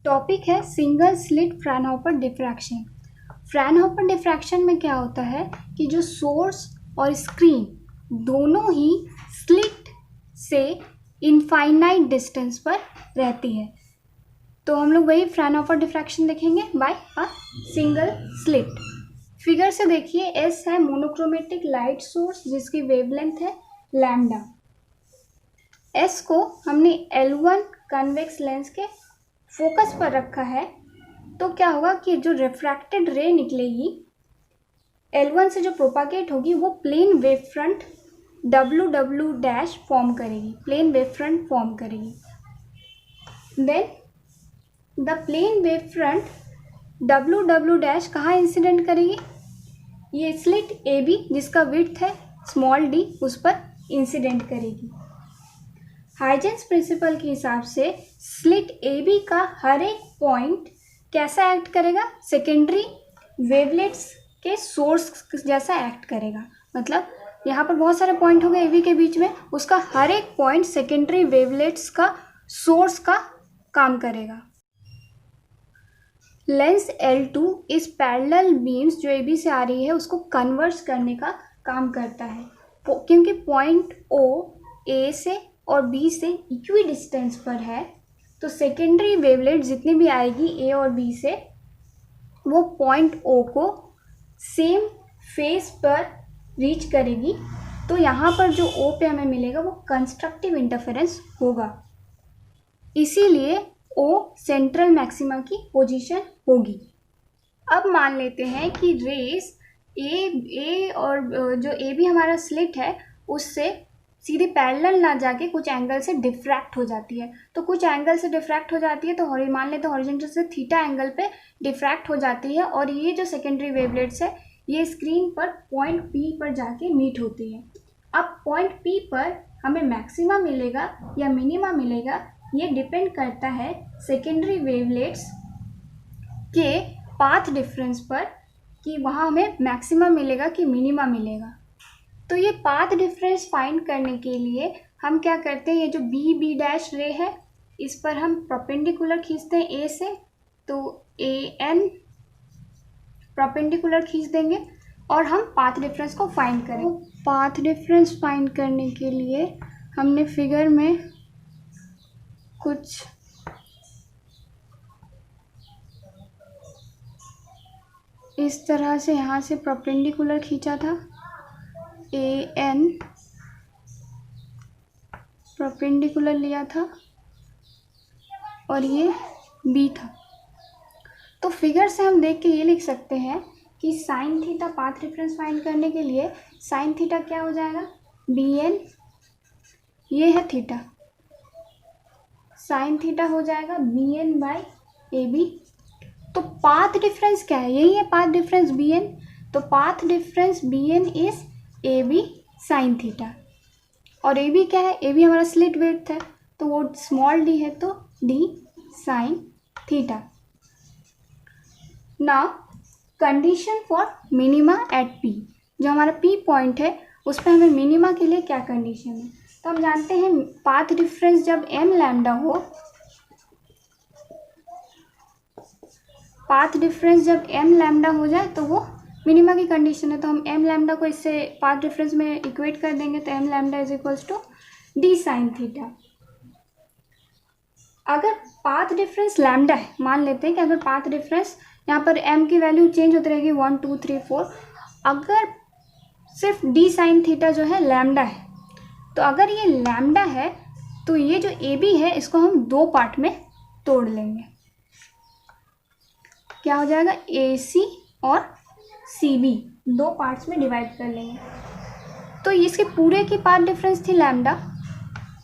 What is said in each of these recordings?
Topic है single slit Fraunhofer diffraction. Fraunhofer diffraction में क्या होता है कि जो सोर्स और स्क्रीन दोनों ही स्लिट से इनफाइनाइट डिस्टेंस पर रहती है। तो हम लोग वही फ्राउनहोफर डिफ्रैक्शन देखेंगे by a single slit. Figure से देखिए, एस है मोनोक्रोमेटिक लाइट सोर्स जिसकी वेवलेंथ है लैम्डा। एस को हमने L1 कन्वेक्स लेंस के फोकस पर रखा है, तो क्या होगा कि जो रिफ्रैक्टेड रे निकलेगी L1 से जो प्रोपागेट होगी वो plane wave front WW dash form करेगी, प्लेन वेव फ्रंट फॉर्म करेगी। Then the plane wave front WW dash कहाँ इंसिडेंट करेगी? ये स्लिट AB जिसका विड्थ है स्मॉल d उस पर इंसिडेंट करेगी। हाइजेंस प्रिंसिपल के हिसाब से स्लिट AB का हर एक पॉइंट कैसा एक्ट करेगा? सेकेंडरी वेवलेट्स के सोर्स जैसा एक्ट करेगा। मतलब यहाँ पर बहुत सारे पॉइंट हो गए AB के बीच में, उसका हर एक पॉइंट सेकेंडरी वेवलेट्स का सोर्स का काम करेगा। लेंस L2 इस पैरेलल बीम्स जो AB से आ रही है उसको कन्वर्स करने का काम करता है, क्योंकि पॉइंट O A से और B से इक्वी डिस्टेंस पर है, तो सेकेंडरी वेवलेट जितनी भी आएगी A और B से वो पॉइंट O को सेम फेस पर रीच करेगी। तो यहाँ पर जो O पे हमें मिलेगा वो कंस्ट्रक्टिव इंटरफेरेंस होगा, इसीलिए O सेंट्रल मैक्सिमा की पोजीशन होगी। अब मान लेते हैं कि रेस A और जो AB हमारा स्लिट है उससे सीधे पैरेलल ना जाके कुछ एंगल से डिफ्रैक्ट हो जाती है। तो कुछ एंगल से डिफ्रैक्ट हो जाती है तो मान लेते हैं हॉरिजॉन्टल से थीटा एंगल पे डिफ्रैक्ट हो जाती है, और ये जो सेकेंडरी वेवलेट्स है ये स्क्रीन पर पॉइंट P पर जाके मीट होती है। अब पॉइंट P पर हमें मैक्सिमा मिलेगा या मिनिमा मिलेगा, ये डिपेंड करता है सेकेंडरी वेवलेट्स के पाथ डिफरेंस पर कि वहाँ हमें मैक्सिमा मिलेगा कि मिनिमा मिलेगा। तो ये पाथ डिफरेंस फाइंड करने के लिए हम क्या करते हैं, ये जो B डैश रे है इस पर हम परपेंडिकुलर खींचते हैं A से, तो AN परपेंडिकुलर खींच देंगे और हम पाथ डिफरेंस को फाइंड करें। पाथ डिफरेंस फाइंड करने के लिए हमने फिगर में कुछ इस तरह से यहाँ से परपेंडिकुलर खींचा था, AN परपेंडिकुलर लिया था और ये B था। तो फिगर से हम देख के ये लिख सकते हैं कि sign theta path difference find करने के लिए साइन थीटा क्या हो जाएगा? BN, ये है थीटा, साइन थीटा हो जाएगा BN बाई AB। तो पाथ डिफरेंस क्या है? यही है पाथ डिफरेंस BN। तो path difference BN is AB sine theta, और AB क्या है? AB हमारा स्लिट विड्थ है तो वो स्मॉल d है तो D sine theta. Now condition for minima at P, जो हमारा P पॉइंट है उस पर हमें मिनिमा के लिए क्या कंडीशन है? तो हम जानते हैं पाथ डिफरेंस जब m लैम्डा हो, पाथ डिफरेंस जब m लैम्डा हो जाए तो वो मिनिमा की कंडीशन है। तो हम m लैम्डा को इससे पाथ डिफरेंस में इक्वेट कर देंगे, तो m lambda is equals to d sine theta. अगर पाथ डिफरेंस लैम्डा है, मान लेते हैं कि अगर पाथ डिफरेंस यहाँ पर m की वैल्यू चेंज होती रहेगी 1 2 3 4, अगर सिर्फ d साइन थीटा जो है लैम्डा है, तो अगर ये लैम्डा है तो ये जो AB है इसको हम दो पार्ट में तोड़ लेंगे। क्या हो जाएगा? AC और CB दो पार्ट्स में डिवाइड कर लेंगे। तो इसके पूरे की पाथ डिफरेंस थी लैम्डा,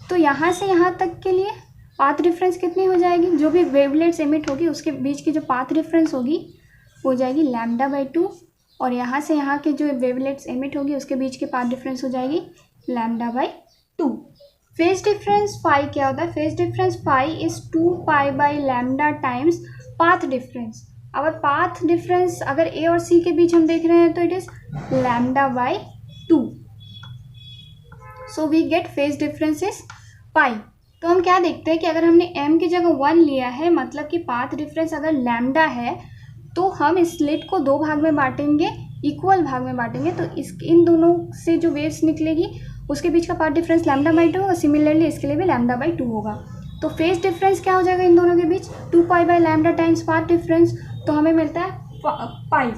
तो यहाँ से यहाँ तक के लिए पाथ डिफरेंस कितनी हो जाएगी? जो भी वेवलेट्स एमिट होगी उसके बीच की जो पाथ डिफरेंस होगी हो जाएगी लैम्डा बाई 2, और यहाँ से यहाँ के जो वेवलेट्स एमिट होगी उसके बीच की पाथ डिफरेंस हो जाएगी lambda by 2। Phase difference phi क्या होता है? Phase difference phi is 2 pi by lambda times path difference. अगर पाथ डिफरेंस अगर A और C के बीच हम देख रहे हैं तो it is lambda by 2, so we get phase difference is pi. तो हम क्या देखते हैं कि अगर हमने m की जगह 1 लिया है, मतलब कि पाथ डिफरेंस अगर लैम्डा है, तो हम इस स्लिट को दो भाग में बांटेंगे, इक्वल भाग में बांटेंगे। तो इन दोनों से जो वेव्स निकलेगी उसके बीच का पाथ डिफरेंस लैम्डा बाई 2 होगा। सिमिलरली इसके लिए भी लैम्डा बाई 2 होगा। तो फेज डिफरेंस क्या हो जाएगा इन दोनों के बीच, 2 pi by lambda times path difference, तो हमें मिलता है पाई।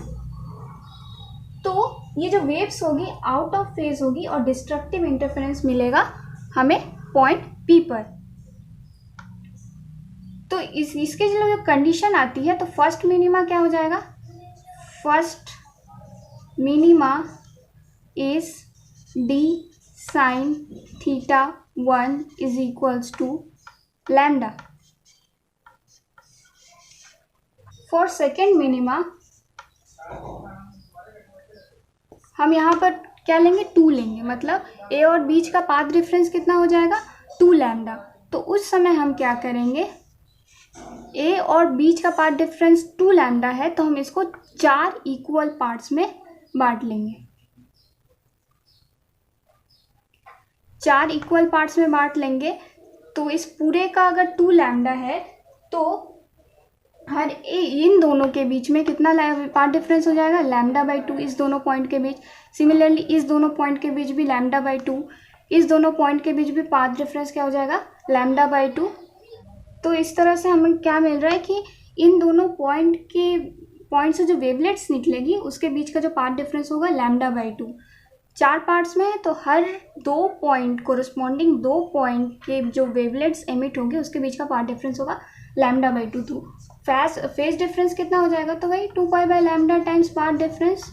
तो ये जो वेव्स होगी आउट ऑफ फेज होगी और डिस्ट्रक्टिव इंटरफेरेंस मिलेगा हमें पॉइंट पी पर। तो इसके जो कंडीशन आती है, तो फर्स्ट मिनिमा क्या हो जाएगा, first minima is D sine theta 1 is equals to lambda. For second minima हम यहाँ पर क्या लेंगे, 2 लेंगे, मतलब ए और बीच का पाथ डिफरेंस कितना हो जाएगा, 2 लैम्डा। तो उस समय हम क्या करेंगे, ए और बीच का पार्ट डिफरेंस 2 लैम्डा है, तो हम इसको 4 इक्वल पार्ट्स में बांट लेंगे। 4 इक्वल पार्ट्स में बांट लेंगे। तो इस पूरे का अगर 2 लैम्डा है, तो हर इन दोनों के बीच में कितना पार्ट डिफरेंस हो जाएगा, लैम्डा बाई 2 इस दोनों पॉइंट के बीच। सिमिलरली इस दोनों पॉइंट के बीच भी लैम्डा बाई 2, इस दोनों पॉइंट के बीच भी पाथ डिफरेंस क्या हो जाएगा, लैम्डा बाई 2। तो इस तरह से हमें क्या मिल रहा है कि इन दोनों पॉइंट से जो वेवलेट्स निकलेगी उसके बीच का जो पाथ डिफरेंस होगा लैम्डा बाई 2। 4 पार्ट्स में है, तो हर 2 पॉइंट कोरस्पॉन्डिंग 2 पॉइंट के जो वेवलेट्स एमिट होंगे उसके बीच का पाथ डिफरेंस होगा लैम्डा बाई 2। तो फेज डिफरेंस कितना हो जाएगा, तो वही 2 pi by lambda times path difference.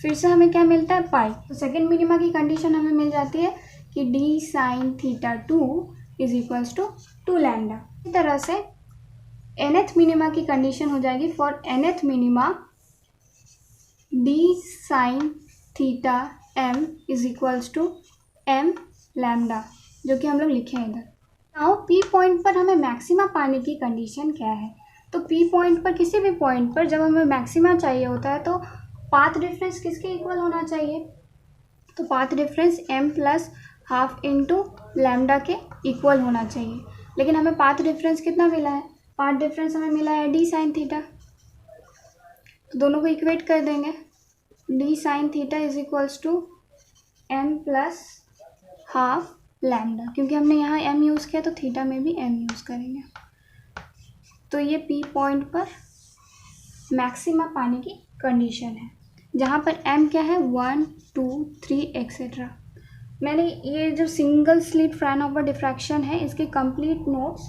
फिर से हमें क्या मिलता है, पाई। तो सेकेंड मिनिमा की कंडीशन हमें मिल जाती है कि D sine theta 2 is equals to 2 lambda. इसी तरह से nth मिनिमा की कंडीशन हो जाएगी, for nth minima D sine theta m is equals to m lambda, जो कि हम लोग लिखे हैं इधर। नाउ पी पॉइंट पर हमें मैक्सिमा पाने की कंडीशन क्या है। तो पी पॉइंट पर, किसी भी पॉइंट पर जब हमें मैक्सिमा चाहिए होता है, तो पाथ डिफरेंस किसके इक्वल होना चाहिए, तो path difference m plus half into lambda के इक्वल होना चाहिए। लेकिन हमें पाथ डिफरेंस कितना मिला है, पाथ डिफरेंस हमें मिला है डी साइन थीटा। तो दोनों को इक्वेट कर देंगे, D sine theta is equals to m plus half lambda, क्योंकि हमने यहाँ m यूज़ किया तो थीटा में भी m यूज़ करेंगे। तो ये p पॉइंट पर मैक्सिमा पाने की कंडीशन है, जहाँ पर m क्या है, 1 2 3 एक्सेट्रा। मैंने ये जो सिंगल स्लिट फ्रैनहोफर डिफ्रैक्शन है इसके कंप्लीट नोट्स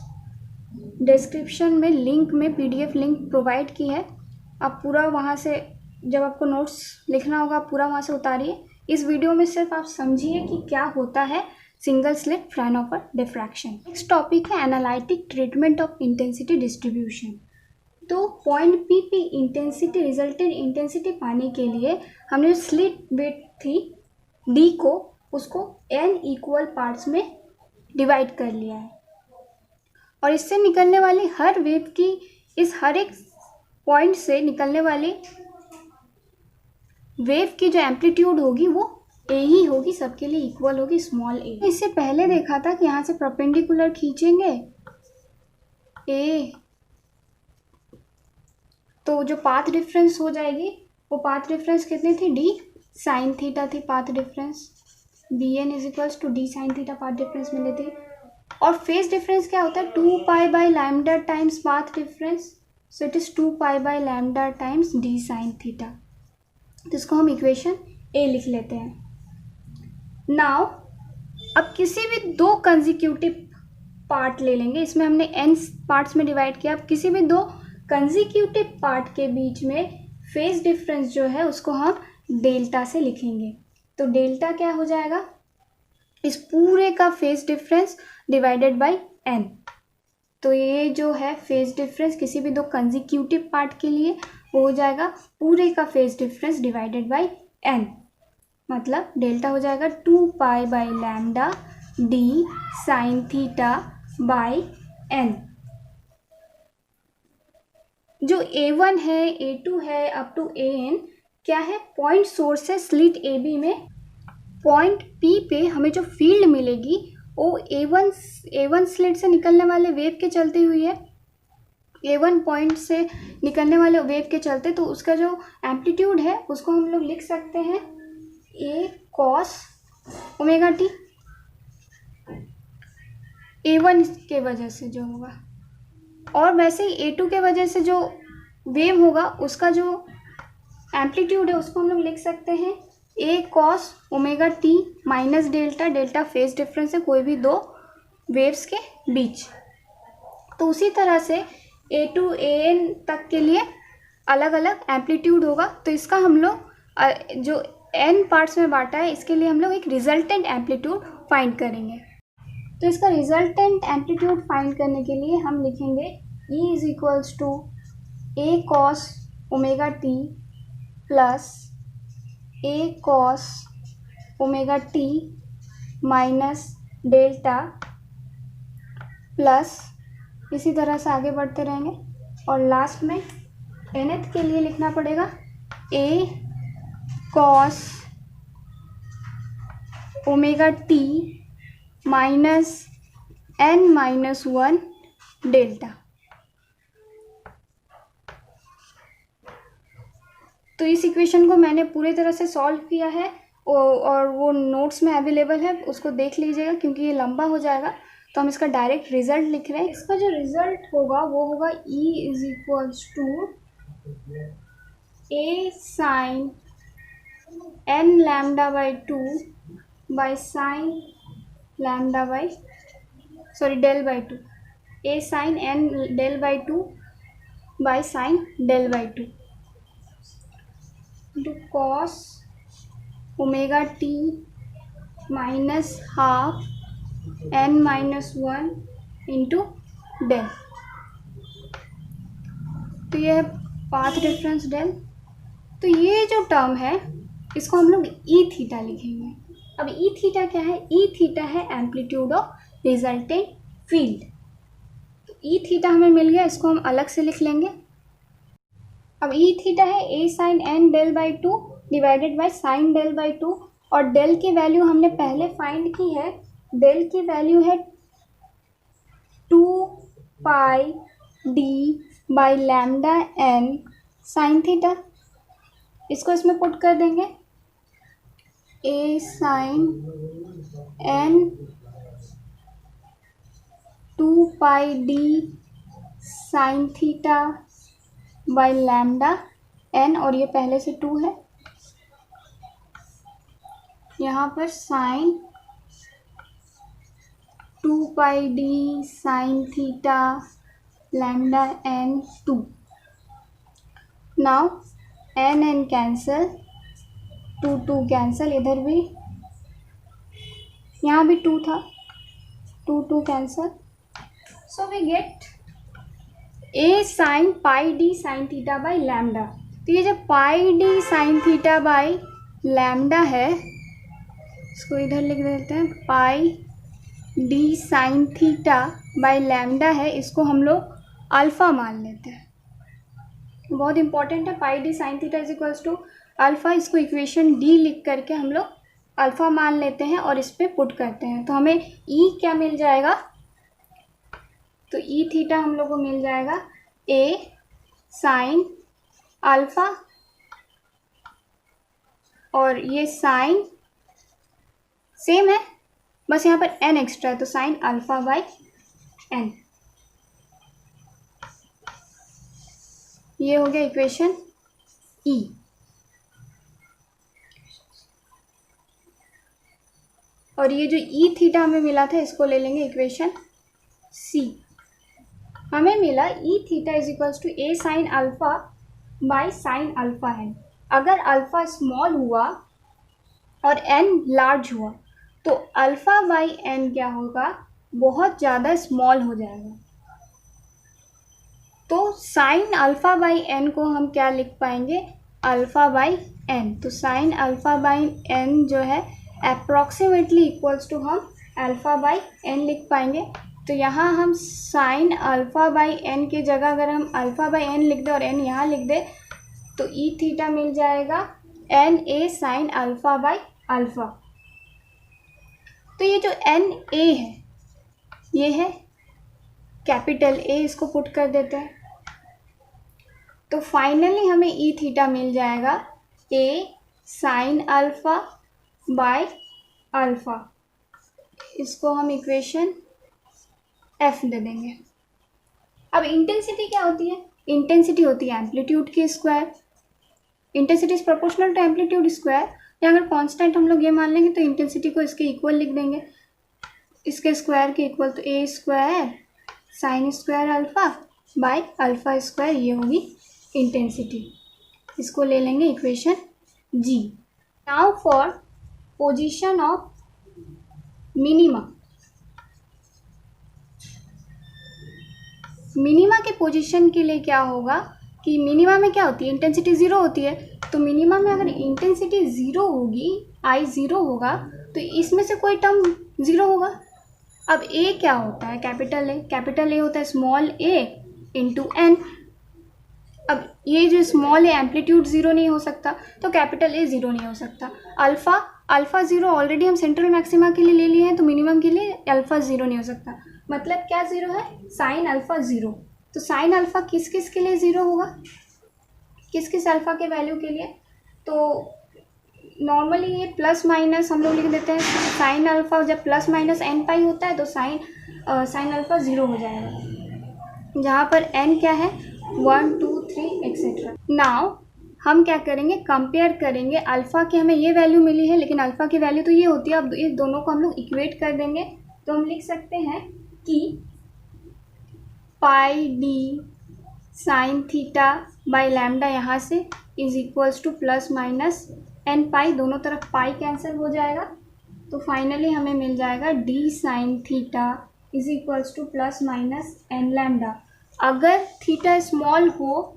डिस्क्रिप्शन में लिंक में PDF लिंक प्रोवाइड की है। आप पूरा वहाँ से, जब आपको नोट्स लिखना होगा आप पूरा वहाँ से उतारिए। इस वीडियो में सिर्फ आप समझिए कि क्या होता है single slit Fraunhofer diffraction. Next topic है analytic treatment of intensity distribution. तो पॉइंट पी पे इंटेंसिटी, रिजल्टेंट इंटेंसिटी पाने के लिए हमने स्लिट विड्थ थी डी को, उसको n इक्वल पार्ट्स में डिवाइड कर लिया है, और इससे निकलने वाली हर वेव की, इस हर एक पॉइंट से निकलने वाली वेव की जो एम्पलीट्यूड होगी वो a ही होगी, सबके लिए इक्वल होगी, स्मॉल a। इससे पहले देखा था कि यहाँ से परपेंडिकुलर खींचेंगे a, तो जो पाथ डिफरेंस हो जाएगी वो पाथ डिफरेंस कितनी थी, d साइन थीटा थी path difference, bn is equals to d sine theta path difference मिली थी। और फेज डिफरेंस क्या होता है, 2 pi by lambda times path difference, so it is 2 pi by lambda times d sine theta. तो इसको हम इक्वेशन a लिख लेते हैं। नाउ अब किसी भी 2 कंजिक्यूटिव पार्ट ले लेंगे, इसमें हमने n पार्ट्स में डिवाइड किया। अब किसी भी 2 कंजिक्यूटिव पार्ट के बीच में फेज डिफरेंस जो है उसको हम डेल्टा से लिखेंगे। तो डेल्टा क्या हो जाएगा, इस पूरे का phase difference divided by n। तो ये जो है फेज डिफरेंस किसी भी 2 कंजिक्यूटिव पार्ट के लिए वो हो जाएगा पूरे का phase difference divided by n, मतलब डेल्टा हो जाएगा 2 pi by lambda d sine theta by n। जो a1 है, a2 है, अप टू an क्या है, पॉइंट सोर्स है स्लिट AB में, पॉइंट P पे हमें जो फील्ड मिलेगी वो A1 स्लिट से निकलने वाले वेव के चलते हुई है, A1 पॉइंट से निकलने वाले वेव के चलते, तो उसका जो एम्पलीट्यूड है उसको हम लोग लिख सकते हैं A cos omega T, A1 के वजह से जो होगा। और वैसे ही A2 के वजह से जो वेव होगा उसका जो एम्पलीट्यूड है उसको हम लोग लिख सकते हैं A cos omega T minus delta, delta phase difference है कोई भी दो वेव्स के बीच। तो उसी तरह से A2 AN तक के लिए अलग अलग एम्पलीट्यूड होगा। तो इसका हम लोग जो n पार्ट्स में बांटा है इसके लिए हम लोग एक रिजल्टेंट एम्पलीट्यूड फाइंड करेंगे। तो इसका रिजल्टेंट एम्पलीट्यूड फाइंड करने के लिए हम लिखेंगे E is equals to A cos omega T plus A cos omega T minus delta, plus इसी तरह से आगे बढ़ते रहेंगे और लास्ट में nth के लिए लिखना पड़ेगा A cos omega T minus n-1 delta. तो इस इक्वेशन को मैंने पूरी तरह से सॉल्व किया है और वो नोट्स में अवेलेबल है, उसको देख लीजिएगा क्योंकि ये लंबा हो जाएगा। तो हम इसका डायरेक्ट रिजल्ट लिख रहे हैं। इसका जो रिजल्ट होगा वो होगा E is equals to A sine n lambda by 2 by sine lambda by del by 2, A sine n del by 2 by sine del by 2 into cos omega T minus half n-1 into del. तो ये है path difference del. तो ये जो term है इसको हम लोग ई थीटा लिखेंगे। अब ई थीटा क्या है? ई थीटा है एम्पलीट्यूड ऑफ रिजल्टेंट फील्ड। तो ई थीटा हमें मिल गया, इसको हम अलग से लिख लेंगे। अब ई थीटा है A sine n del by 2 divided by sine del by 2, और डेल की वैल्यू हमने पहले फाइंड की है। डेल की वैल्यू है 2 pi D by lambda n sine theta. इसको इसमें पुट कर देंगे A sine n 2 pi D sine theta by lambda n, और ये पहले से 2 है। यहाँ पर sine 2 pi D sine theta lambda n 2। Now n cancel, 2 cancel, इधर भी यहाँ भी 2 था, 2 cancel. So we get A sine pi D sine theta by lambda. तो ये जो pi D sine theta by lambda है इसको इधर लिख देते हैं, pi D sine theta by lambda है, इसको हम लोग अल्फ़ा मान लेते हैं। बहुत इंपॉर्टेंट है, pi D sine theta is equals to alpha. इसको इक्वेशन डी लिख करके हम लोग अल्फ़ा मान लेते हैं और इस पर पुट करते हैं। तो हमें ई क्या मिल जाएगा? तो ई थीटा हम लोग को मिल जाएगा A साइन अल्फ़ा, और ये साइन सेम है, बस यहाँ पर n एक्स्ट्रा है, तो साइन अल्फ़ा बाई n। ये हो गया इक्वेशन E। और ये जो ई थीटा हमें मिला था इसको ले लेंगे इक्वेशन C। हमें मिला E theta is equals to A sine alpha by sine alpha n। अगर अल्फ़ा स्मॉल हुआ और n लार्ज हुआ तो अल्फ़ा बाई n क्या होगा? बहुत ज़्यादा स्मॉल हो जाएगा। तो साइन अल्फ़ा बाई n को हम क्या लिख पाएंगे? Alpha by n। तो साइन अल्फ़ा बाई n जो है अप्रॉक्सीमेटली इक्वल्स टू हम अल्फ़ा बाई n लिख पाएंगे। तो यहाँ हम साइन अल्फ़ा बाई n की जगह अगर हम अल्फ़ा बाई n लिख दें और n यहाँ लिख दें तो ई थीटा मिल जाएगा n A sine alpha by alpha. तो ये जो एन ए है ये है कैपिटल ए, इसको पुट कर देते हैं। तो फाइनली हमें ई थीटा मिल जाएगा ए साइन अल्फा बाय अल्फा। इसको हम इक्वेशन एफ दे देंगे। अब इंटेंसिटी क्या होती है? इंटेंसिटी होती है एम्पलीट्यूड की square. Intensity is proportional to amplitude square, या अगर कांस्टेंट हम लोग ये मान लेंगे तो इंटेंसिटी को इसके इक्वल लिख देंगे, इसके स्क्वायर के इक्वल। तो A square sine square alpha by alpha square, ये होगी इंटेंसिटी। इसको ले लेंगे equation G. Now for position of minima. Minima के पोजीशन के लिए क्या होगा कि मिनिमा में क्या होती है? इंटेंसिटी ज़ीरो होती है। तो मिनिमा में अगर इंटेंसिटी ज़ीरो होगी, आई ज़ीरो होगा, तो इसमें से कोई टर्म ज़ीरो होगा। अब ए क्या होता है? Capital A. कैपिटल ए होता है स्मॉल ए इंटू एन। अब ये जो स्मॉल ए एम्पलीट्यूड ज़ीरो नहीं हो सकता, तो कैपिटल ए ज़ीरो नहीं हो सकता। अल्फ़ा ज़ीरो ऑलरेडी हम सेंट्रल मैक्सिमा के लिए ले लिए हैं, तो मिनिमम के लिए अल्फ़ा ज़ीरो नहीं हो सकता। मतलब क्या ज़ीरो है? Sine alpha zero. तो साइन अल्फ़ा किस किस के लिए ज़ीरो होगा? किस किस अल्फ़ा के वैल्यू के लिए? तो नॉर्मली ये प्लस माइनस हम लोग लिख देते हैं। साइन अल्फ़ा जब प्लस माइनस एन पाई होता है तो साइन अल्फ़ा ज़ीरो हो जाएगा, जहाँ पर एन क्या है? 1 2 3 एक्सेट्रा। नाउ हम क्या करेंगे? कंपेयर करेंगे। अल्फ़ा की हमें ये वैल्यू मिली है, लेकिन अल्फ़ा की वैल्यू तो ये होती है। अब इस दोनों को हम लोग इक्वेट कर देंगे, तो हम लिख सकते हैं कि pi D sine theta by lambda यहाँ से is equals to plus minus N pi, दोनों तरफ पाई कैंसिल हो जाएगा। तो फाइनली हमें मिल जाएगा D sine theta is equals to plus minus N lambda. अगर थीटा स्मॉल हो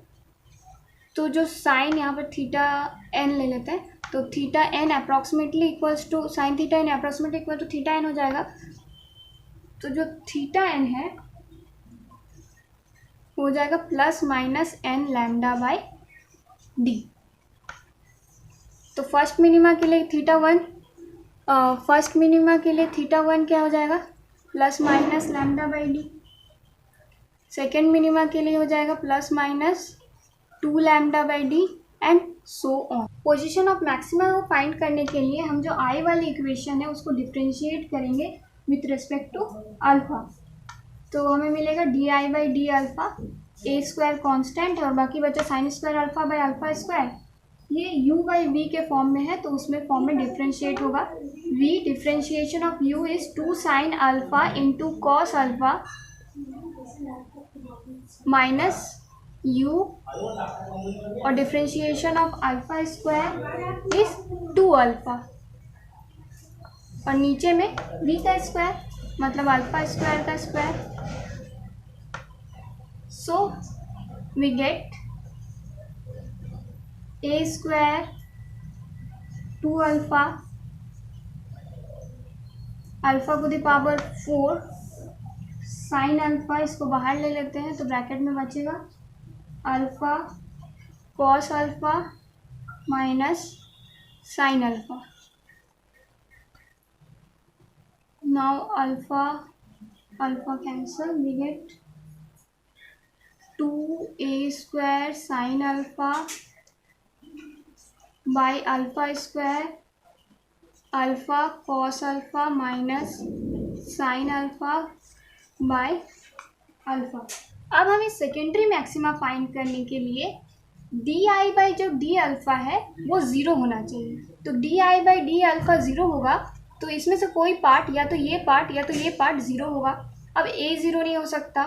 तो जो साइन यहाँ पर थीटा एन ले लेते हैं, तो theta N approximately equals to sine theta N approximately equal to theta N हो जाएगा। तो जो थीटा एन है हो जाएगा plus minus N lambda by D. तो फर्स्ट मिनिमा के लिए थीटा वन क्या हो जाएगा? Plus minus lambda by D. Second minima के लिए हो जाएगा plus minus 2 lambda by D and so on. Position of maxima को फाइंड करने के लिए हम जो आई वाली इक्वेशन है उसको डिफ्रेंशिएट करेंगे विथ रिस्पेक्ट टू अल्फा। तो हमें मिलेगा D I by D alpha, A square constant है और बाकी बचा sine square alpha by alpha square. ये u बाई वी के फॉर्म में है, तो उसमें फॉर्म में डिफ्रेंशिएट होगा। v differentiation of u is 2 sine alpha into cos alpha minus u, और differentiation of alpha square is 2 alpha, और नीचे में v का स्क्वायर मतलब अल्फ़ा स्क्वायर का square. So we get a square 2 alpha alpha को the power 4 sine alpha, इसको बाहर ले लेते हैं तो ब्रैकेट में बचेगा alpha cos alpha minus sine alpha. Now alpha cancel, we get 2a square sine alpha by alpha square alpha cos alpha minus sine alpha by alpha. अब हमें सेकेंडरी मैक्सिमा फाइंड करने के लिए डी आई बाई जो D alpha है वो zero होना चाहिए। तो D I by D alpha zero होगा, तो इसमें से कोई पार्ट या तो ये पार्ट ज़ीरो होगा। अब ए ज़ीरो नहीं हो सकता,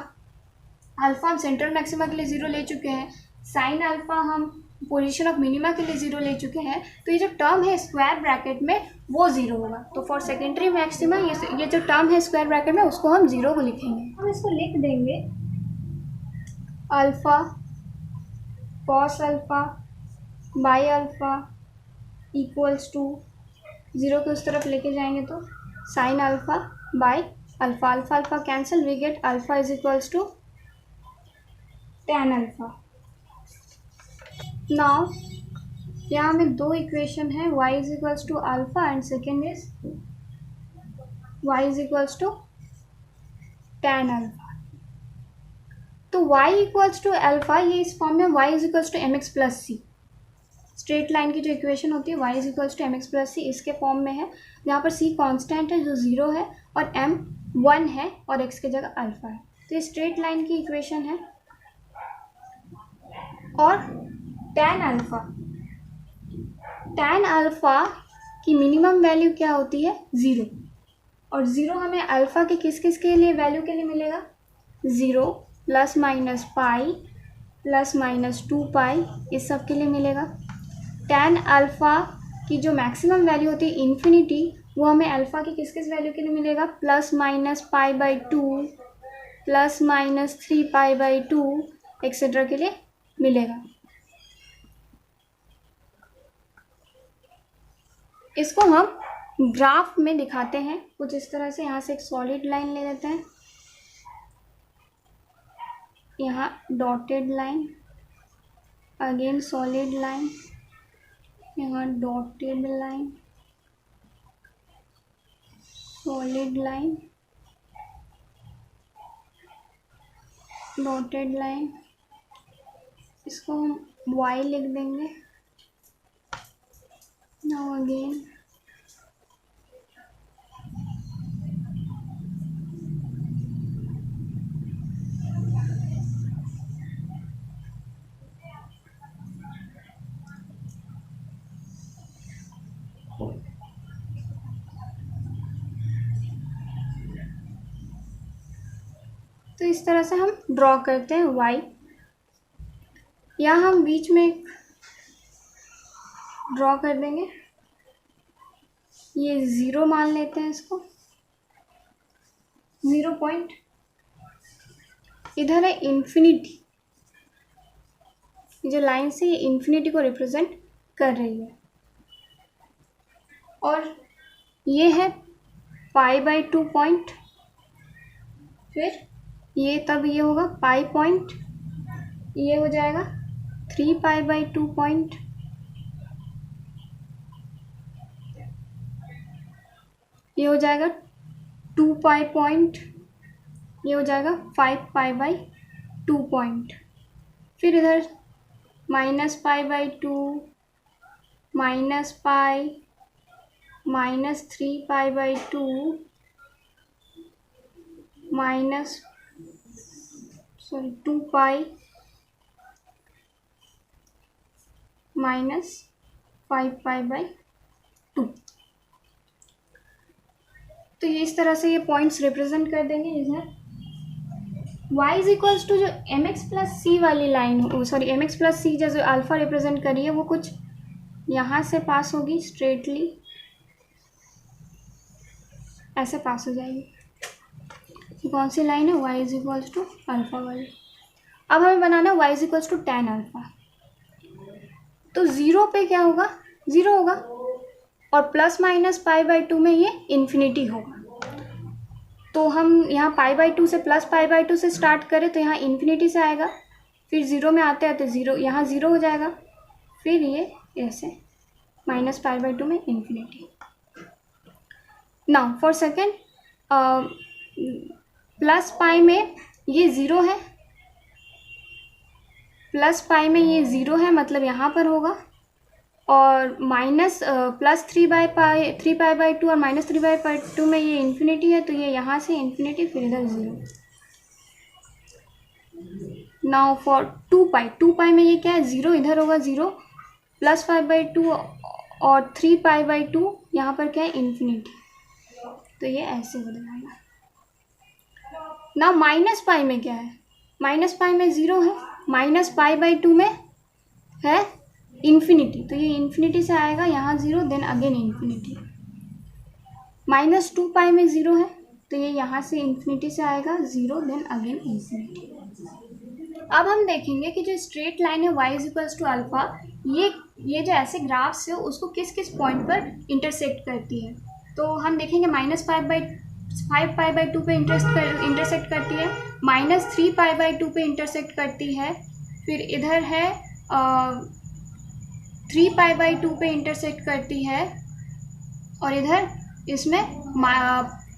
अल्फ़ा हम सेंट्रल मैक्सिमा के लिए ज़ीरो ले चुके हैं, साइन अल्फ़ा हम पोजीशन ऑफ मिनिमा के लिए ज़ीरो ले चुके हैं, तो ये जो टर्म है स्क्वायर ब्रैकेट में वो ज़ीरो होगा। तो फॉर सेकेंडरी मैक्सिमा ये जो टर्म है स्क्वायर ब्रैकेट में उसको हम ज़ीरो को लिखेंगे। हम इसको लिख देंगे alpha cos alpha by alpha equals to zero को उस तरफ लेके जाएंगे तो sine alpha by alpha, alpha cancel, we get alpha is equals to tan alpha. Now यहाँ में दो इक्वेशन है, y is equals to alpha and second is y is equals to tan alpha. तो y इक्वल्स टू अल्फा ये इस form में y is equals to mx plus C, straight line की जो इक्वेशन होती है y is equals to mx plus C इसके form में है, जहाँ पर c कांस्टेंट है जो 0 है और m 1 है और x की जगह अल्फा है। तो ये स्ट्रेट लाइन की इक्वेशन है। और tan अल्फा की मिनिमम वैल्यू क्या होती है 0, और 0 हमें अल्फा के किस किस के लिए वैल्यू के लिए मिलेगा 0 plus minus pi plus minus 2 पाई इस सब के लिए मिलेगा। tan अल्फा की जो मैक्सिमम वैल्यू होती है इन्फिनिटी, वो हमें अल्फा की किस किस वैल्यू के लिए मिलेगा plus minus pi by 2 plus minus 3 pi by 2 etcetera के लिए मिलेगा। इसको हम ग्राफ में दिखाते हैं कुछ इस तरह से। यहाँ से एक सॉलिड लाइन ले लेते हैं, यहाँ dotted line, again solid line, यहाँ dotted line, solid line, dotted line, इसको हम y लिख देंगे। नाउ अगेन तो इस तरह से हम ड्रॉ करते हैं y। या हम बीच में एक ड्रॉ कर देंगे, ये 0 मान लेते हैं इसको, 0 पॉइंट, इधर है इन्फिनिटी, जो लाइन से ये इन्फिनिटी को रिप्रेजेंट कर रही है, और ये है पाई बाई 2 पॉइंट, फिर ये तब ये होगा पाई पॉइंट, ये हो जाएगा 3 पाई बाई 2 पॉइंट, ये हो जाएगा 2 पाई पॉइंट, ये हो जाएगा 5 पाई बाई 2 पॉइंट, फिर इधर minus pi by 2, minus pi, minus 3 pi by 2, minus 2 pi, minus 5 pi by 2। तो ये इस तरह से ये पॉइंट्स रिप्रेजेंट कर देंगे इधर। y इज इक्वल्स टू जो mx प्लस सी वाली लाइन हो, सॉरी mx प्लस सी जो अल्फ़ा रिप्रेजेंट करी है वो कुछ यहाँ से पास होगी, स्ट्रेटली ऐसे पास हो जाएगी। कौन सी लाइन है y is equals to alpha वाली। अब हमें बनाना है y is equals to tan alpha. तो 0 पे क्या होगा 0 होगा, और प्लस माइनस पाई बाई 2 में ये इन्फिनिटी होगा। तो हम यहाँ पाई बाई 2 से प्लस पाई बाई 2 से स्टार्ट करें तो यहाँ इन्फिनिटी से आएगा, फिर 0 में आते आते 0 यहाँ 0 हो जाएगा, फिर ये ऐसे माइनस पाई बाई 2 में infinity. Now for second, plus pi में ये 0 है, प्लस पाई में ये 0 है मतलब यहाँ पर होगा, और माइनस प्लस 3 पाई बाई 2 और माइनस 3 बाई 2 में ये इन्फिनिटी है, तो ये यहाँ से इन्फिनिटी फिर इधर 0। नाउ फॉर 2 पाई में ये क्या है 0, इधर होगा 0, प्लस 5 बाई 2 और 3 पाई बाई 2 यहाँ पर क्या है इन्फिनिटी, तो ये ऐसे हो जाएगा। ना माइनस पाई में क्या है, माइनस पाई में 0 है, माइनस पाई बाई 2 में है इन्फिनिटी, तो ये इन्फिनिटी से आएगा यहाँ 0, देन अगेन इन्फिनिटी। माइनस 2 पाई में 0 है, तो ये यहाँ से इन्फिनिटी से आएगा 0, देन अगेन इन्फिनिटी। अब हम देखेंगे कि जो स्ट्रेट लाइन है y is equals to alpha, ये जो ऐसे ग्राफ्स है उसको किस किस पॉइंट पर इंटरसेक्ट करती है। तो हम देखेंगे माइनस 5 पाई बाई 2 पे इंटरसेक्ट करती है, माइनस 3 पाई बाई 2 पे इंटरसेक्ट करती है, फिर इधर है 3 पाई बाई 2 पे इंटरसेक्ट करती है, और इधर इसमें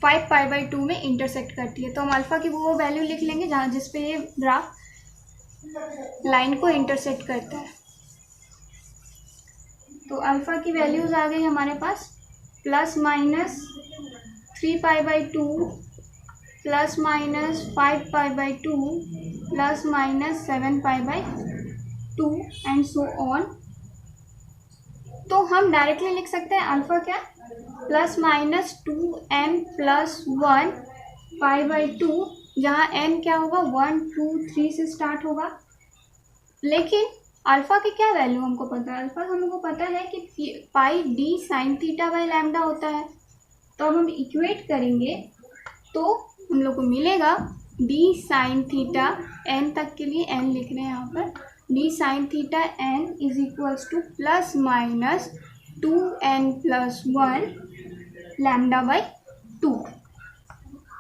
5π/2 में इंटरसेक्ट करती है। तो हम अल्फ़ा की वो वैल्यू लिख लेंगे जहाँ जिस पे ये ग्राफ लाइन को इंटरसेक्ट करता है। तो अल्फ़ा की वैल्यूज़ आ गई हमारे पास ±3π/2 ±5π/2 ±7π/2 एंड सो ऑन। तो हम डायरेक्टली लिख सकते हैं अल्फ़ा क्या ±2m+1π/2, जहाँ m क्या होगा 1 2 3 से स्टार्ट होगा। लेकिन अल्फ़ा की क्या वैल्यू हमको पता है, अल्फ़ा हमको पता है कि पाई d sin θ/λ होता है। तो अब हम इक्वेट करेंगे तो हम लोग को मिलेगा d sin θ, n तक के लिए n लिख रहे हैं यहाँ पर, d sin θ n is equals to ±2n+1 λ/2।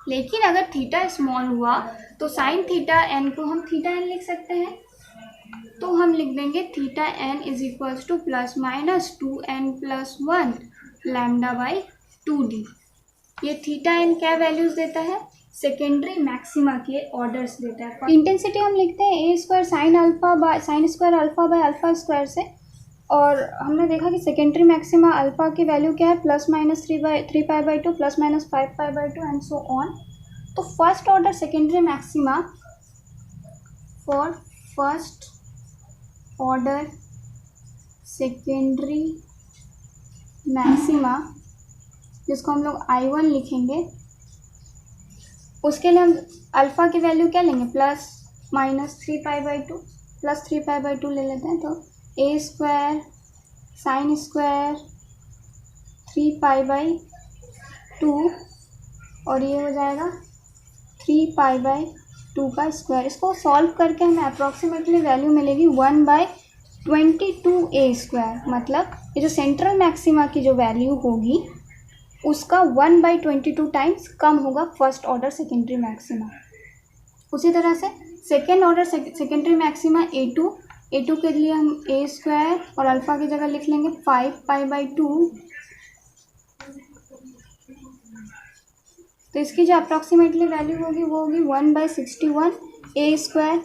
लेकिन अगर थीटा स्मॉल हुआ तो साइन थीटा n को हम थीटा n लिख सकते हैं। तो हम लिख देंगे theta n is equals to ±2n+1 λ/2d। ये थीटा n क्या वैल्यूज देता है, सेकेंडरी मैक्सिमा के ऑर्डर्स देता है। इंटेंसिटी हम लिखते हैं a² sin square alpha by alpha square से, और हमने देखा कि सेकेंडरी मैक्सिमा अल्फा की वैल्यू क्या है ±3π/2 ±5π/2 एंड सो ऑन। तो first order secondary maxima for first order secondary maxima, जिसको हम लोग I1 लिखेंगे, उसके लिए हम अल्फ़ा की वैल्यू क्या लेंगे ±3π/2 ले लेते हैं। तो a² sin स्क्वायर 3π/2 और ये हो जाएगा 3π/2 का स्क्वायर। इसको सॉल्व करके हमें अप्रॉक्सीमेटली वैल्यू मिलेगी 1/22a²। मतलब ये जो सेंट्रल मैक्सिमा की जो वैल्यू होगी उसका 1/22 टाइम्स कम होगा फर्स्ट ऑर्डर सेकेंडरी मैक्सिमा। उसी तरह से second order secondary maxima a2 के लिए हम a² और अल्फ़ा की जगह लिख लेंगे 5π/2। तो इसकी जो अप्रॉक्सीमेटली वैल्यू होगी वो होगी 1/61a²।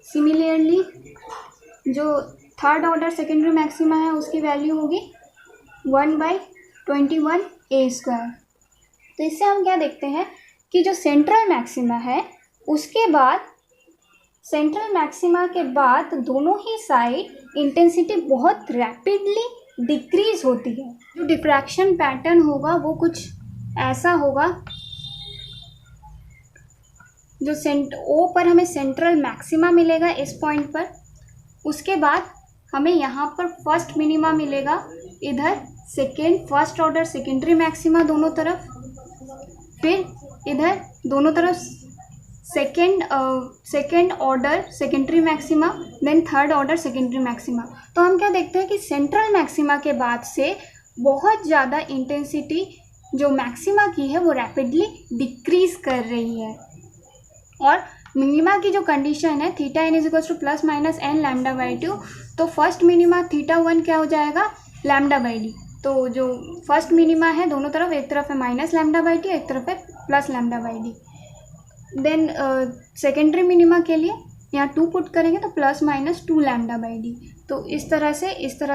सिमिलरली जो थर्ड ऑर्डर सेकेंडरी मैक्सिमा है उसकी वैल्यू होगी 1/21a²। तो इससे हम क्या देखते हैं कि जो सेंट्रल मैक्सिमा है उसके बाद सेंट्रल मैक्सिमा के बाद दोनों ही साइड इंटेंसिटी बहुत रैपिडली डिक्रीज होती है। जो डिफ्रैक्शन पैटर्न होगा वो कुछ ऐसा होगा, जो O पर हमें सेंट्रल मैक्सिमा मिलेगा इस पॉइंट पर, उसके बाद हमें यहाँ पर फर्स्ट मिनिमा मिलेगा, इधर फर्स्ट ऑर्डर सेकेंडरी मैक्सिमा दोनों तरफ, फिर इधर दोनों तरफ second order secondary maxima, then third order secondary maxima. तो हम क्या देखते हैं कि सेंट्रल मैक्सिमा के बाद से बहुत ज़्यादा इंटेंसिटी जो मैक्सिमा की है वो रैपिडली डिक्रीज कर रही है। और मिनिमा की जो कंडीशन है theta n is equals to ±n λ/2, तो फर्स्ट मिनिमा θ1 क्या हो जाएगा λ/d। तो जो फर्स्ट मिनिमा है दोनों तरफ, एक तरफ है -λ/d एक तरफ है +λ/d। देन सेकेंडरी मिनिमा के लिए यहाँ 2 पुट करेंगे तो ±2 λ/d। तो इस तरह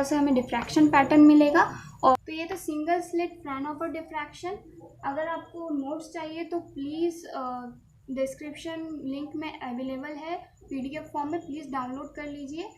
से हमें डिफ्रैक्शन पैटर्न मिलेगा। और तो ये तो सिंगल स्लिट फ्राउनहोफर डिफ्रैक्शन। अगर आपको नोट्स चाहिए तो प्लीज़ डिस्क्रिप्शन लिंक में अवेलेबल है PDF फॉर्म में, प्लीज़ डाउनलोड कर लीजिए।